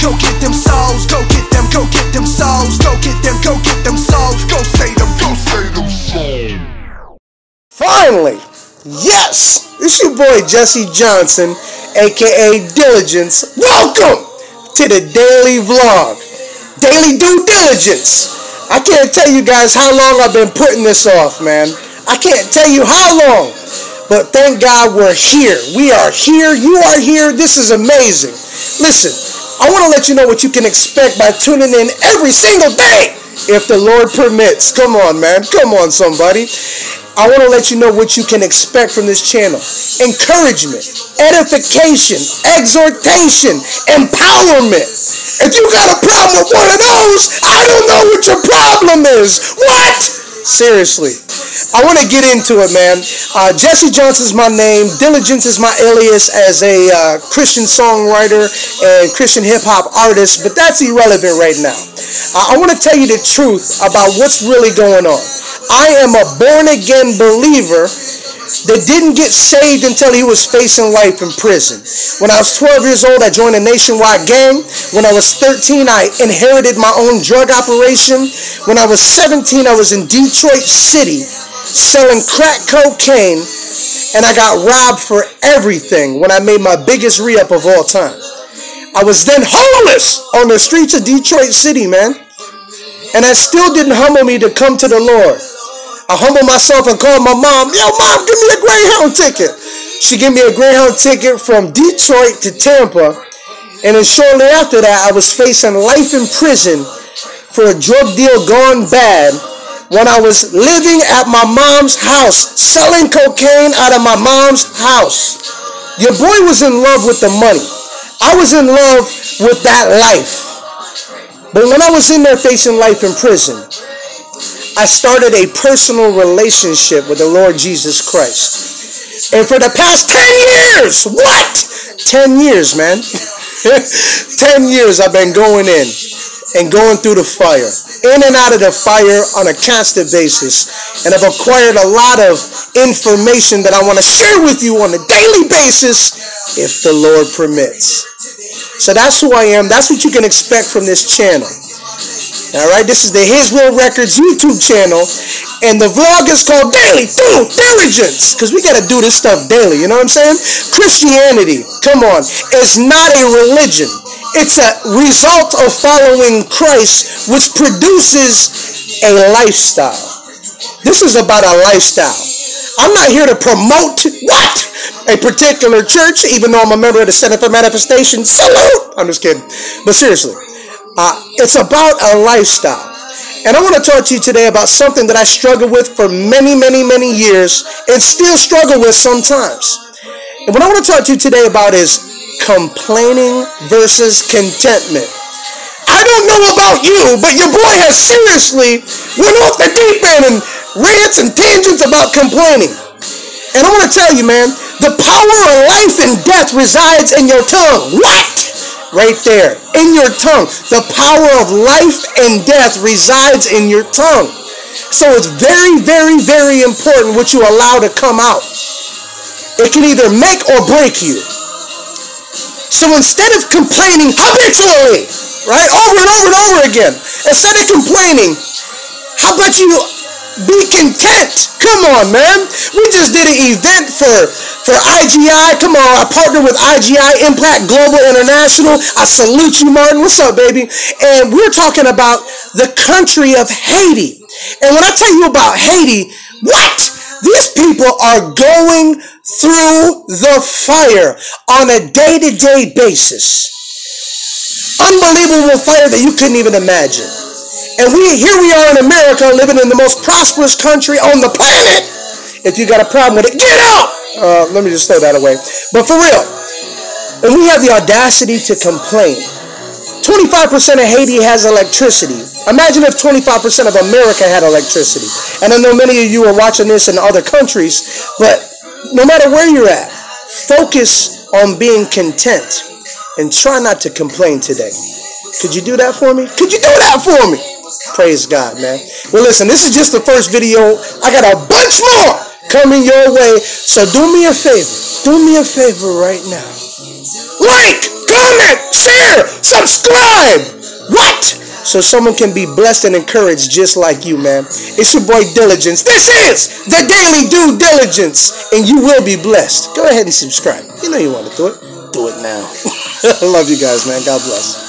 Go get them souls, go get them souls, go get them souls, go say them souls. Finally, yes, it's your boy Jesse Johnson, aka Diligence. Welcome to the daily vlog, daily due diligence. I can't tell you guys how long I've been putting this off, man. I can't tell you how long, but thank God we're here. We are here, you are here, this is amazing. Listen, I want to let you know what you can expect by tuning in every single day, if the Lord permits. Come on, man, come on, somebody. I want to let you know what you can expect from this channel. Encouragement, edification, exhortation, empowerment. If you got a problem with one of those, I don't know what your problem is. What? Seriously. I want to get into it, man. Jesse Johnson is my name. Diligence is my alias as a Christian songwriter and Christian hip-hop artist, but that's irrelevant right now. I want to tell you the truth about what's really going on. I am a born-again believer that didn't get saved until he was facing life in prison. When I was 12 years old, I joined a nationwide gang. When I was 13, I inherited my own drug operation. When I was 17, I was in Detroit City selling crack cocaine, and I got robbed for everything when I made my biggest re-up of all time. I was then homeless on the streets of Detroit City, man. And that still didn't humble me to come to the Lord. I humbled myself and called my mom. Yo, Mom, give me a Greyhound ticket. She gave me a Greyhound ticket from Detroit to Tampa. And then shortly after that, I was facing life in prison for a drug deal gone bad when I was living at my mom's house, selling cocaine out of my mom's house. Your boy was in love with the money. I was in love with that life. But when I was in there facing life in prison, I started a personal relationship with the Lord Jesus Christ. And for the past 10 years, what? 10 years, man. 10 years I've been going in and going through the fire, in and out of the fire on a constant basis. And I've acquired a lot of information that I want to share with you on a daily basis, if the Lord permits. So that's who I am. That's what you can expect from this channel. Alright, this is the His Will Records YouTube channel, and the vlog is called Daily Due Diligence, because we got to do this stuff daily, you know what I'm saying? Christianity, come on, is not a religion. It's a result of following Christ, which produces a lifestyle. This is about a lifestyle. I'm not here to promote what? A particular church, even though I'm a member of the Center for Manifestation. Salute! I'm just kidding. But seriously, it's about a lifestyle. And I want to talk to you today about something that I struggled with for many, many, many years and still struggle with sometimes. And what I want to talk to you today about is complaining versus contentment. I don't know about you, but your boy has seriously went off the deep end and rants and tangents about complaining. And I want to tell you, man, the power of life and death resides in your tongue. What? Right there, in your tongue. The power of life and death resides in your tongue. So it's very, very, very important what you allow to come out. It can either make or break you. So instead of complaining habitually, right, over and over and over again, instead of complaining, how about you be content? Come on, man. We just did an event for IGI. Come on, I partnered with IGI, Impact Global International. I salute you, Martin. What's up, baby? And we're talking about the country of Haiti. And when I tell you about Haiti, what? These people are going through the fire on a day-to-day basis. Unbelievable fire that you couldn't even imagine. And here we are in America, living in the most prosperous country on the planet. If you got a problem with it, get out! Let me just throw that away. But for real, and we have the audacity to complain. 25% of Haiti has electricity. Imagine if 25% of America had electricity. And I know many of you are watching this in other countries, but no matter where you're at, focus on being content and try not to complain today. Could you do that for me? Could you do that for me? Praise God, man. Well, listen, this is just the first video. I got a bunch more coming your way. So do me a favor. Do me a favor right now. Like, comment, share, subscribe. What? So someone can be blessed and encouraged just like you, man. It's your boy Diligence. This is the Daily Due Diligence, and you will be blessed. Go ahead and subscribe. You know you want to do it. Do it now. I love you guys, man. God bless.